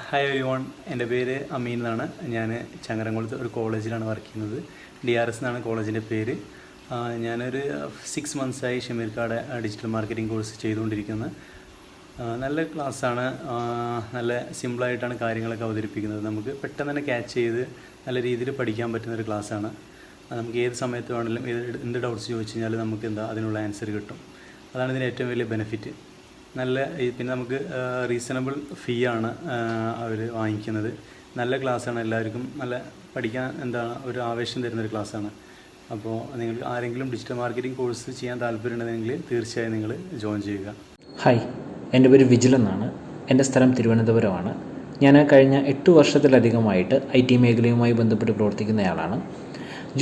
Hi every one, എൻ്റെ പേര് അമീൻ എന്നാണ്. ഞാൻ ചങ്ങരംകുളത്ത് ഒരു കോളേജിലാണ് വർക്ക് ചെയ്യുന്നത്. DRS എന്നാണ് കോളേജിൻ്റെ പേര്. ഞാനൊരു 6 മന്ത്സായി ഷമീർക്കാടെ ഡിജിറ്റൽ മാർക്കറ്റിംഗ് കോഴ്സ് ചെയ്തുകൊണ്ടിരിക്കുന്നത്. നല്ല ക്ലാസ്സാണ്. നല്ല സിമ്പിളായിട്ടാണ് കാര്യങ്ങളൊക്കെ അവതരിപ്പിക്കുന്നത്. നമുക്ക് പെട്ടെന്ന് തന്നെ ക്യാച്ച് ചെയ്ത് നല്ല രീതിയിൽ പഠിക്കാൻ പറ്റുന്നൊരു ക്ലാസ്സാണ്. നമുക്ക് ഏത് സമയത്ത് വേണമെങ്കിലും എന്ത് ഡൗട്ട്സ് ചോദിച്ചു കഴിഞ്ഞാൽ നമുക്ക് അതിനുള്ള ആൻസർ കിട്ടും. അതാണ് ഇതിൻ്റെ ഏറ്റവും വലിയ ബെനിഫിറ്റ്. പിന്നെ നമുക്ക് റീസണബിൾ ഫീ ആണ് അവർ വാങ്ങിക്കുന്നത്. നല്ല ക്ലാസ്സാണ്. എല്ലാവർക്കും നല്ല പഠിക്കാൻ ഒരു ആവേശം തരുന്നൊരു ക്ലാസ്സാണ്. അപ്പോൾ നിങ്ങൾക്ക് ആരെങ്കിലും ഡിജിറ്റൽ മാർക്കറ്റിംഗ് കോഴ്സ് ചെയ്യാൻ താല്പര്യമുണ്ടെങ്കിൽ തീർച്ചയായും നിങ്ങൾ ജോയിൻ ചെയ്യുക. ഹായ്, എൻ്റെ പേര് വിജിൽ എന്നാണ്. എൻ്റെ സ്ഥലം തിരുവനന്തപുരമാണ്. ഞാൻ കഴിഞ്ഞ 8 വർഷത്തിലധികമായിട്ട് IT മേഖലയുമായി ബന്ധപ്പെട്ട് പ്രവർത്തിക്കുന്നയാളാണ്.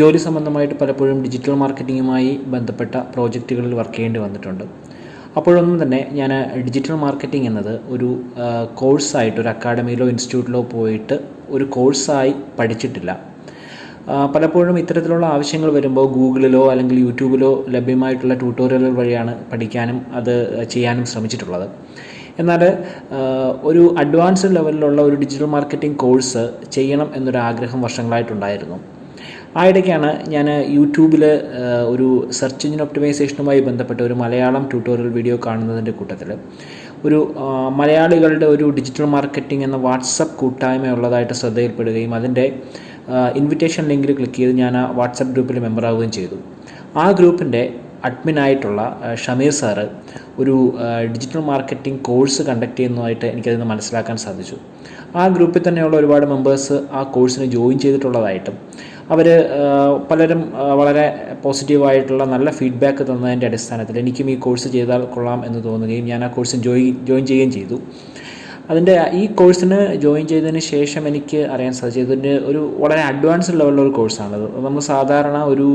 ജോലി സംബന്ധമായിട്ട് പലപ്പോഴും ഡിജിറ്റൽ മാർക്കറ്റിങ്ങുമായി ബന്ധപ്പെട്ട പ്രോജക്റ്റുകളിൽ വർക്ക് ചെയ്യേണ്ടി വന്നിട്ടുണ്ട്. അപ്പോഴൊന്നും തന്നെ ഞാൻ ഡിജിറ്റൽ മാർക്കറ്റിംഗ് എന്നത് ഒരു കോഴ്സായിട്ട് ഒരു അക്കാഡമിയിലോ ഇൻസ്റ്റിറ്റ്യൂട്ടിലോ പോയിട്ട് ഒരു കോഴ്സായി പഠിച്ചിട്ടില്ല. പലപ്പോഴും ഇത്തരത്തിലുള്ള ആവശ്യങ്ങൾ വരുമ്പോൾ ഗൂഗിളിലോ അല്ലെങ്കിൽ യൂട്യൂബിലോ ലഭ്യമായിട്ടുള്ള ട്യൂട്ടോറിയലുകൾ വഴിയാണ് പഠിക്കാനും അത് ചെയ്യാനും ശ്രമിച്ചിട്ടുള്ളത്. എന്നാൽ ഒരു അഡ്വാൻസ്ഡ് ലെവലിലുള്ള ഒരു ഡിജിറ്റൽ മാർക്കറ്റിംഗ് കോഴ്സ് ചെയ്യണം എന്നൊരാഗ്രഹം വർഷങ്ങളായിട്ടുണ്ടായിരുന്നു. ആ ഇടയ്ക്കാണ് ഞാൻ യൂട്യൂബിൽ ഒരു സെർച്ച് എഞ്ചിൻ ഒപ്റ്റിമൈസേഷനുമായി ബന്ധപ്പെട്ട ഒരു മലയാളം ട്യൂട്ടോറിയൽ വീഡിയോ കാണുന്നതിൻ്റെ കൂട്ടത്തിൽ ഒരു മലയാളികളുടെ ഒരു ഡിജിറ്റൽ മാർക്കറ്റിംഗ് എന്ന വാട്സപ്പ് കൂട്ടായ്മ ഉള്ളതായിട്ട് ശ്രദ്ധയിൽപ്പെടുകയും അതിൻ്റെ ഇൻവിറ്റേഷൻ ലിങ്കിൽ ക്ലിക്ക് ചെയ്ത് ഞാൻ ആ വാട്സപ്പ് ഗ്രൂപ്പിൽ മെമ്പറാവുകയും ചെയ്തു. ആ ഗ്രൂപ്പിൻ്റെ അഡ്മിനായിട്ടുള്ള ഷമീർ സാറ് ഒരു ഡിജിറ്റൽ മാർക്കറ്റിംഗ് കോഴ്സ് കണ്ടക്ട് ചെയ്യുന്നതായിട്ട് എനിക്കതിൽ നിന്ന് മനസ്സിലാക്കാൻ സാധിച്ചു. ആ ഗ്രൂപ്പിൽ തന്നെയുള്ള ഒരുപാട് മെമ്പേഴ്സ് ആ കോഴ്സിന് ജോയിൻ ചെയ്തിട്ടുള്ളതായിട്ടും അവർ പലരും വളരെ പോസിറ്റീവായിട്ടുള്ള നല്ല ഫീഡ്ബാക്ക് തന്നതിൻ്റെ അടിസ്ഥാനത്തിൽ എനിക്കും ഈ കോഴ്സ് ചെയ്താൽ കൊള്ളാം എന്ന് തോന്നുകയും ഞാൻ ആ കോഴ്സിന് ജോയിൻ ചെയ്യുകയും ചെയ്തു. ഈ കോഴ്സിന് ജോയിൻ ചെയ്തതിന് ശേഷം എനിക്ക് അറിയാൻ സാധിച്ചത് ഇതിൻ്റെ ഒരു വളരെ അഡ്വാൻസ്ഡ് ലെവലിലൊരു കോഴ്സാണത്. നമ്മൾ സാധാരണ ഒരു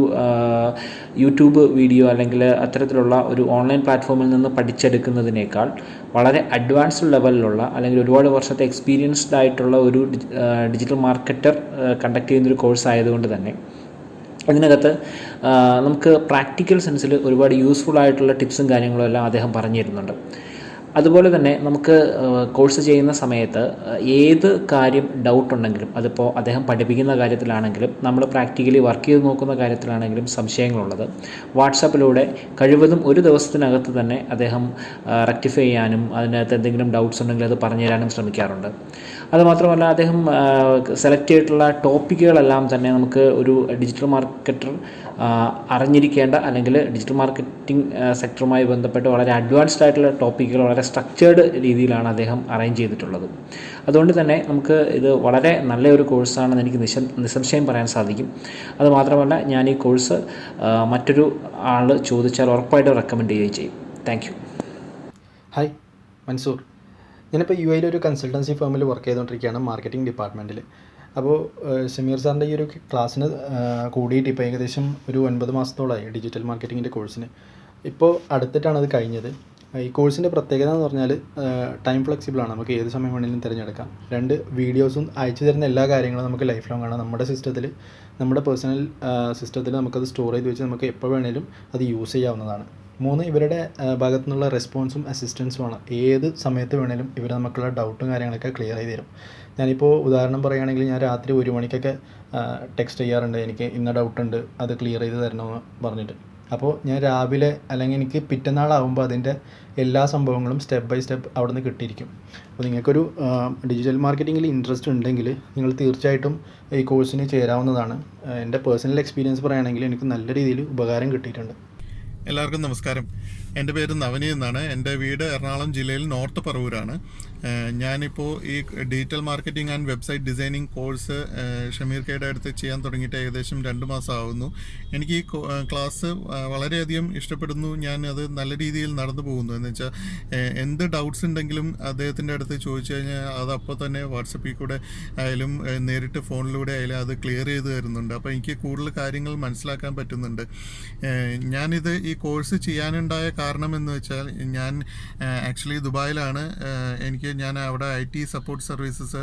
യൂട്യൂബ് വീഡിയോ അല്ലെങ്കിൽ അത്തരത്തിലുള്ള ഒരു ഓൺലൈൻ പ്ലാറ്റ്ഫോമിൽ നിന്ന് പഠിച്ചെടുക്കുന്നതിനേക്കാൾ വളരെ അഡ്വാൻസ്ഡ് ലെവലിലുള്ള അല്ലെങ്കിൽ ഒരുപാട് വർഷത്തെ എക്സ്പീരിയൻസ്ഡ് ആയിട്ടുള്ള ഒരു ഡിജിറ്റൽ മാർക്കറ്റർ കണ്ടക്ട് ചെയ്യുന്നൊരു കോഴ്സ് ആയതുകൊണ്ട് തന്നെ അതിനകത്ത് നമുക്ക് പ്രാക്ടിക്കൽ സെൻസിൽ ഒരുപാട് യൂസ്ഫുൾ ആയിട്ടുള്ള ടിപ്സും കാര്യങ്ങളും എല്ലാം അദ്ദേഹം പറഞ്ഞു തരുന്നുണ്ട്. അതുപോലെ തന്നെ നമുക്ക് കോഴ്സ് ചെയ്യുന്ന സമയത്ത് ഏത് കാര്യം ഡൗട്ടുണ്ടെങ്കിലും അതിപ്പോൾ അദ്ദേഹം പഠിപ്പിക്കുന്ന കാര്യത്തിലാണെങ്കിലും നമ്മൾ പ്രാക്ടിക്കലി വർക്ക് ചെയ്ത് നോക്കുന്ന കാര്യത്തിലാണെങ്കിലും സംശയങ്ങളുള്ളത് വാട്സാപ്പിലൂടെ കഴിവതും ഒരു ദിവസത്തിനകത്ത് തന്നെ അദ്ദേഹം റെക്ടിഫൈ ചെയ്യാനും അതിനകത്ത് എന്തെങ്കിലും ഡൗട്ട്സ് ഉണ്ടെങ്കിൽ അത് പറഞ്ഞു തരാനും ശ്രമിക്കാറുണ്ട്. അതുമാത്രമല്ല അദ്ദേഹം സെലക്ട് ചെയ്തിട്ടുള്ള ടോപ്പിക്കുകളെല്ലാം തന്നെ നമുക്ക് ഒരു ഡിജിറ്റൽ മാർക്കറ്റർ അറിഞ്ഞിരിക്കേണ്ട അല്ലെങ്കിൽ ഡിജിറ്റൽ മാർക്കറ്റിംഗ് സെക്ടറുമായി ബന്ധപ്പെട്ട് വളരെ അഡ്വാൻസ്ഡ് ആയിട്ടുള്ള ടോപ്പിക്കുകൾ വളരെ സ്ട്രക്ചേർഡ് രീതിയിലാണ് അദ്ദേഹം അറേഞ്ച് ചെയ്തിട്ടുള്ളത്. അതുകൊണ്ട് തന്നെ നമുക്ക് ഇത് വളരെ നല്ലൊരു കോഴ്സാണെന്ന് എനിക്ക് നിസ്സംശയം പറയാൻ സാധിക്കും. അതുമാത്രമല്ല ഞാൻ ഈ കോഴ്സ് മറ്റൊരു ആൾ ചോദിച്ചാൽ ഉറപ്പായിട്ട് റെക്കമെൻഡ് ചെയ്യുകയും ചെയ്യും. Thank you. ഹായ്, മൻസൂർ. ഞാനിപ്പോൾ UAE ഒരു കൺസൾട്ടൻസി ഫേമിൽ വർക്ക് ചെയ്തുകൊണ്ടിരിക്കുകയാണ്, മാർക്കറ്റിംഗ് ഡിപ്പാർട്ട്മെൻറ്റിൽ. അപ്പോൾ ഷമീർ സാറിൻ്റെ ഈ ഒരു ക്ലാസ്സിന് കൂടിയിട്ട് ഇപ്പോൾ ഏകദേശം ഒരു 9 മാസത്തോളമായി ഡിജിറ്റൽ മാർക്കറ്റിങ്ങിൻ്റെ കോഴ്സിന്. ഇപ്പോൾ അടുത്തിട്ടാണ് അത് കഴിഞ്ഞത്. ഈ കോഴ്സിൻ്റെ പ്രത്യേകത എന്ന് പറഞ്ഞാൽ ടൈം ഫ്ലെക്സിബിളാണ്. നമുക്ക് ഏത് സമയം വേണമെങ്കിലും തിരഞ്ഞെടുക്കാം. 2 വീഡിയോസും അയച്ചു തരുന്ന എല്ലാ കാര്യങ്ങളും നമുക്ക് ലൈഫ് ലോങ് ആണ്. നമ്മുടെ സിസ്റ്റത്തിൽ, നമ്മുടെ പേഴ്സണൽ സിസ്റ്റത്തിൽ നമുക്കത് സ്റ്റോർ ചെയ്ത് വെച്ച് നമുക്ക് എപ്പോൾ വേണമെങ്കിലും അത് യൂസ് ചെയ്യാവുന്നതാണ്. 3 ഇവരുടെ ഭാഗത്തു നിന്നുള്ള റെസ്പോൺസും അസിസ്റ്റൻസുമാണ്. ഏത് സമയത്ത് വേണേലും ഇവർ നമുക്കുള്ള ഡൗട്ടും കാര്യങ്ങളൊക്കെ ക്ലിയർ ചെയ്ത് തരും. ഞാനിപ്പോൾ ഉദാഹരണം പറയുകയാണെങ്കിൽ ഞാൻ രാത്രി 1 മണിക്കൊക്കെ ടെക്സ്റ്റ് ചെയ്യാറുണ്ട്, എനിക്ക് ഇന്ന ഡൗട്ടുണ്ട് അത് ക്ലിയർ ചെയ്ത് തരണമെന്ന് പറഞ്ഞിട്ട്. അപ്പോൾ ഞാൻ രാവിലെ അല്ലെങ്കിൽ എനിക്ക് പിറ്റന്നാളാകുമ്പോൾ അതിൻ്റെ എല്ലാ സംഭവങ്ങളും സ്റ്റെപ്പ് ബൈ സ്റ്റെപ്പ് അവിടെ നിന്ന് കിട്ടിയിരിക്കും. അപ്പോൾ നിങ്ങൾക്കൊരു ഡിജിറ്റൽ മാർക്കറ്റിങ്ങിൽ ഇൻട്രസ്റ്റ് ഉണ്ടെങ്കിൽ നിങ്ങൾ തീർച്ചയായിട്ടും ഈ കോഴ്സിന് ചേരാവുന്നതാണ്. എൻ്റെ പേഴ്സണൽ എക്സ്പീരിയൻസ് പറയുകയാണെങ്കിൽ എനിക്ക് നല്ല രീതിയിൽ ഉപകാരം കിട്ടിയിട്ടുണ്ട്. എല്ലാവർക്കും നമസ്കാരം. എൻ്റെ പേര് നവനി എന്നാണ്. എൻ്റെ വീട് എറണാകുളം ജില്ലയിൽ നോർത്ത് പറവൂരാണ്. ഞാനിപ്പോൾ ഈ digital marketing and website designing course Shameer കയുടെ അടുത്ത് ചെയ്യാൻ തുടങ്ങിയിട്ട് ഏകദേശം 2 മാസം ആവുന്നു. എനിക്ക് ഈ ക്ലാസ് വളരെയധികം ഇഷ്ടപ്പെടുന്നു. ഞാൻ അത് നല്ല രീതിയിൽ നടന്നു പോകുന്നു. എന്ന് വെച്ചാൽ എന്ത് ഡൗട്ട്സ് ഉണ്ടെങ്കിലും അദ്ദേഹത്തിൻ്റെ അടുത്ത് ചോദിച്ചു കഴിഞ്ഞാൽ അത് അപ്പോൾ തന്നെ വാട്സപ്പിൽ കൂടെ ആയാലും നേരിട്ട് ഫോണിലൂടെ ആയാലും അത് ക്ലിയർ ചെയ്ത് തരുന്നുണ്ട്. അപ്പോൾ എനിക്ക് കൂടുതൽ കാര്യങ്ങൾ മനസ്സിലാക്കാൻ പറ്റുന്നുണ്ട്. ഞാനിത് ഈ കോഴ്സ് ചെയ്യാനുണ്ടായ കാരണം എന്ന് വെച്ചാൽ ഞാൻ ആക്ച്വലി ദുബായിലാണ്. ഞാൻ അവിടെ IT support services,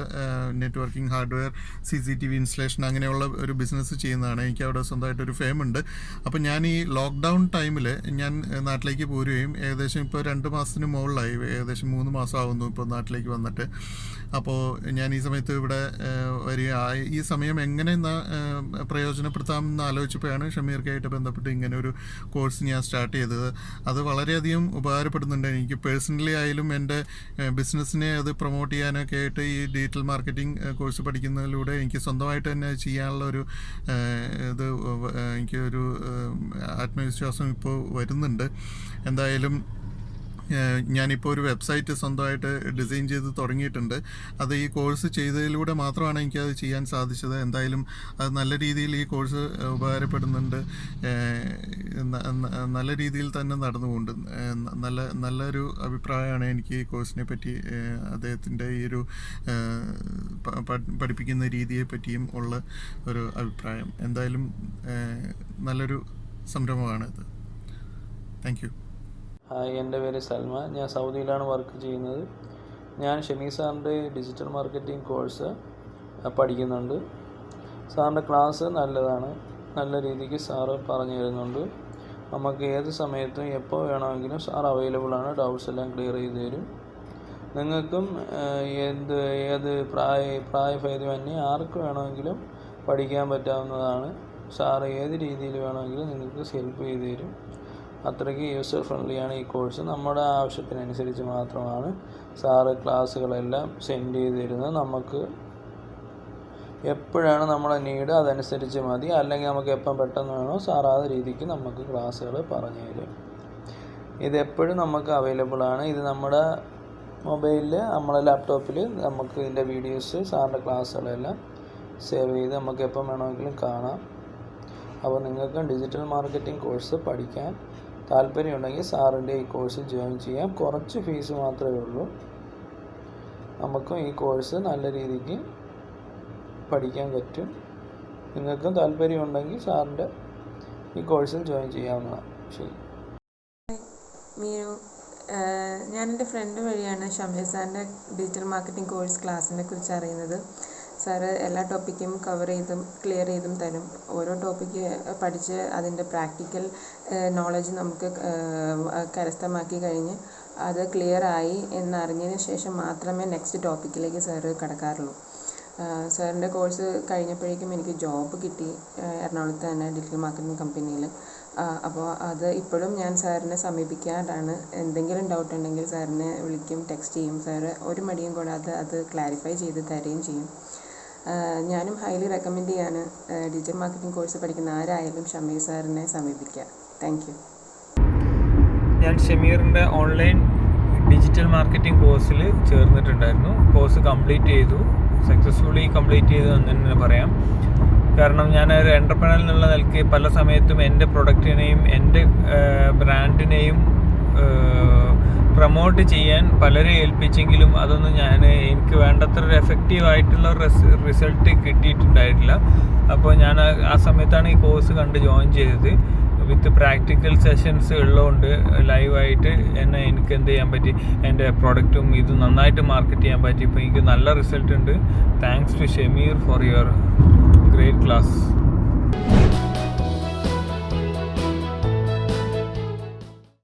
networking, hardware, CCTV installation അങ്ങനെയുള്ള ഒരു ബിസിനസ് ചെയ്യുന്നതാണ്. എനിക്ക് അവിടെ സ്വന്തമായിട്ടൊരു ഫേമുണ്ട്. അപ്പോൾ ഞാൻ ഈ ലോക്ക്ഡൗൺ ടൈമിൽ ഞാൻ നാട്ടിലേക്ക് പോരുകയും ഏകദേശം ഇപ്പോൾ 2 മാസത്തിന് മുകളിലായി, ഏകദേശം 3 മാസം ആവുന്നു ഇപ്പോൾ നാട്ടിലേക്ക് വന്നിട്ട്. അപ്പോൾ ഞാൻ ഈ സമയത്ത് ഇവിടെ വരിക, ഈ സമയം എങ്ങനെ പ്രയോജനപ്പെടുത്താമെന്ന് ആലോചിച്ചപ്പോഴാണ് ഷമീർക്കായിട്ട് ബന്ധപ്പെട്ട് ഇങ്ങനെ ഒരു കോഴ്സ് ഞാൻ സ്റ്റാർട്ട് ചെയ്തത്. അത് വളരെയധികം ഉപകാരപ്പെടുന്നുണ്ട് എനിക്ക് പേഴ്സണലി ആയാലും എൻ്റെ ബിസിനസ്സിനെ അത് പ്രൊമോട്ട് ചെയ്യാനൊക്കെ ആയിട്ട്. ഈ ഡിജിറ്റൽ മാർക്കറ്റിംഗ് കോഴ്സ് പഠിക്കുന്നതിലൂടെ എനിക്ക് സ്വന്തമായിട്ട് തന്നെ ചെയ്യാനുള്ള ഒരു ഇത് എനിക്കൊരു ആത്മവിശ്വാസം ഇപ്പോൾ വരുന്നുണ്ട്. എന്തായാലും ഞാനിപ്പോൾ ഒരു വെബ്സൈറ്റ് സ്വന്തമായിട്ട് ഡിസൈൻ ചെയ്ത് തുടങ്ങിയിട്ടുണ്ട്. അത് ഈ കോഴ്സ് ചെയ്തതിലൂടെ മാത്രമാണ് എനിക്കത് ചെയ്യാൻ സാധിച്ചത്. എന്തായാലും അത് നല്ല രീതിയിൽ ഈ കോഴ്സ് ഉപകാരപ്പെടുന്നുണ്ട്, നല്ല രീതിയിൽ തന്നെ നടന്നുകൊണ്ട് നല്ലൊരു അഭിപ്രായമാണ് എനിക്ക് ഈ കോഴ്സിനെ പറ്റി, അദ്ദേഹത്തിൻ്റെ ഈ ഒരു പഠിപ്പിക്കുന്ന രീതിയെ പറ്റിയും ഉള്ള ഒരു അഭിപ്രായം. എന്തായാലും നല്ലൊരു സംരംഭമാണ് ഇത്. Thank you. ഹായ്, എൻ്റെ പേര് സൽമ. ഞാൻ സൗദിയിലാണ് വർക്ക് ചെയ്യുന്നത്. ഞാൻ ഷമീർ സാറിൻ്റെ ഡിജിറ്റൽ മാർക്കറ്റിംഗ് കോഴ്സ് പഠിക്കുന്നുണ്ട്. സാറിൻ്റെ ക്ലാസ് നല്ലതാണ്, നല്ല രീതിക്ക് സാറ് പറഞ്ഞു തരുന്നുണ്ട്. നമുക്ക് ഏത് സമയത്തും എപ്പോൾ വേണമെങ്കിലും സാർ അവൈലബിളാണ്, ഡൗട്ട്സ് എല്ലാം ക്ലിയർ ചെയ്ത് തരും. നിങ്ങൾക്കും ഏത് പ്രായഭേദമന്യേ ആർക്ക് വേണമെങ്കിലും പഠിക്കാൻ പറ്റാവുന്നതാണ്. സാറ് ഏത് രീതിയിൽ വേണമെങ്കിലും നിങ്ങൾക്ക് ഹെൽപ്പ് ചെയ്ത് തരും. അത്രയ്ക്ക് യൂസർ ഫ്രണ്ട്ലിയാണ് ഈ കോഴ്സ്. നമ്മുടെ ആവശ്യത്തിനനുസരിച്ച് മാത്രമാണ് സാറ് ക്ലാസ്സുകളെല്ലാം സെൻഡ് ചെയ്ത് തരുന്നത്. നമുക്ക് എപ്പോഴാണ് നമ്മുടെ നീഡ് അതനുസരിച്ച് മതി, അല്ലെങ്കിൽ നമുക്ക് എപ്പം പെട്ടെന്ന് വേണോ സാർ ആ രീതിക്ക് നമുക്ക് ക്ലാസ്സുകൾ പറഞ്ഞു തരും. ഇതെപ്പോഴും നമുക്ക് അവൈലബിളാണ്. ഇത് നമ്മുടെ മൊബൈലിൽ, നമ്മളെ ലാപ്ടോപ്പിൽ നമുക്ക് ഇതിൻ്റെ വീഡിയോസ്, സാറിൻ്റെ ക്ലാസ്സുകളെല്ലാം സേവ് ചെയ്ത് നമുക്ക് എപ്പം വേണമെങ്കിലും കാണാം. അപ്പോൾ നിങ്ങൾക്ക് ഡിജിറ്റൽ മാർക്കറ്റിംഗ് കോഴ്സ് പഠിക്കാൻ താല്പര്യമുണ്ടെങ്കിൽ സാറിൻ്റെ ഈ കോഴ്സ് ജോയിൻ ചെയ്യാം. കുറച്ച് ഫീസ് മാത്രമേ ഉള്ളൂ. നമുക്കും ഈ കോഴ്സ് നല്ല രീതിക്ക് പഠിക്കാൻ പറ്റും. നിങ്ങൾക്കും താല്പര്യമുണ്ടെങ്കിൽ സാറിൻ്റെ ഈ കോഴ്സിൽ ജോയിൻ ചെയ്യാവുന്നതാണ്. ശരി. മീനു, ഞാൻ എൻ്റെ ഫ്രണ്ട് വഴിയാണ് ഷമീർ സാറിൻ്റെ ഡിജിറ്റൽ മാർക്കറ്റിംഗ് കോഴ്സ് ക്ലാസ്സിനെ കുറിച്ച് അറിയുന്നത്. സാറ് എല്ലാ ടോപ്പിക്കും കവർ ചെയ്തും ക്ലിയർ ചെയ്തും തരും. ഓരോ ടോപ്പിക്ക് പഠിച്ച് അതിൻ്റെ പ്രാക്ടിക്കൽ നോളജ് നമുക്ക് കരസ്ഥമാക്കി കഴിഞ്ഞ് അത് ക്ലിയറായി എന്നറിഞ്ഞതിന് ശേഷം മാത്രമേ നെക്സ്റ്റ് ടോപ്പിക്കിലേക്ക് സാറ് കടക്കാറുള്ളൂ. സാറിൻ്റെ കോഴ്സ് കഴിഞ്ഞപ്പോഴേക്കും എനിക്ക് ജോബ് കിട്ടി, എറണാകുളത്ത് തന്നെ ഡിജിറ്റൽ മാർക്കറ്റിംഗ് കമ്പനിയിൽ. അപ്പോൾ അത് ഇപ്പോഴും ഞാൻ സാറിനെ സമീപിക്കാറാണ്. എന്തെങ്കിലും ഡൗട്ട് ഉണ്ടെങ്കിൽ സാറിനെ വിളിക്കും, ടെക്സ്റ്റ് ചെയ്യും. സാറ് ഒരു മടിയും കൂടാതെ അത് ക്ലാരിഫൈ ചെയ്ത് തരുകയും ചെയ്യും. ഞാനും ഹൈലി റെക്കമെൻഡ് ചെയ്യാണ് ഡിജിറ്റൽ മാർക്കറ്റിംഗ് കോഴ്സ് പഠിക്കുന്ന ആരായാലും ഷമീർ സാറിനെ സമീപിക്കുക. Thank you. ഞാൻ ഷമീറിൻ്റെ ഓൺലൈൻ ഡിജിറ്റൽ മാർക്കറ്റിംഗ് കോഴ്സിൽ ചേർന്നിട്ടുണ്ടായിരുന്നു. കോഴ്സ് കംപ്ലീറ്റ് ചെയ്തു, സക്സസ്ഫുള്ളി കംപ്ലീറ്റ് ചെയ്തു എന്ന് തന്നെ പറയാം. കാരണം ഞാനൊരു എൻ്റർപ്രണർ എന്നുള്ള നിലയ്ക്ക് പല സമയത്തും എൻ്റെ പ്രൊഡക്റ്റിനെയും എൻ്റെ ബ്രാൻഡിനെയും പ്രൊമോട്ട് ചെയ്യാൻ പലരെ ഏൽപ്പിച്ചെങ്കിലും അതൊന്നും എനിക്ക് വേണ്ടത്ര ഒരു എഫക്റ്റീവായിട്ടുള്ള റിസൾട്ട് കിട്ടിയിട്ടുണ്ടായിട്ടില്ല. അപ്പോൾ ഞാൻ ആ സമയത്താണ് ഈ കോഴ്സ് കണ്ട് ജോയിൻ ചെയ്തത്. വിത്ത് പ്രാക്ടിക്കൽ സെഷൻസ് ഉള്ളതുകൊണ്ട് ലൈവായിട്ട് എനിക്ക് എന്ത് ചെയ്യാൻ പറ്റി, എൻ്റെ പ്രൊഡക്റ്റും ഇത് നന്നായിട്ട് മാർക്കറ്റ് ചെയ്യാൻ പറ്റി. ഇപ്പോൾ എനിക്ക് നല്ല റിസൾട്ട് ഉണ്ട്. Thanks to Shameer for your great class.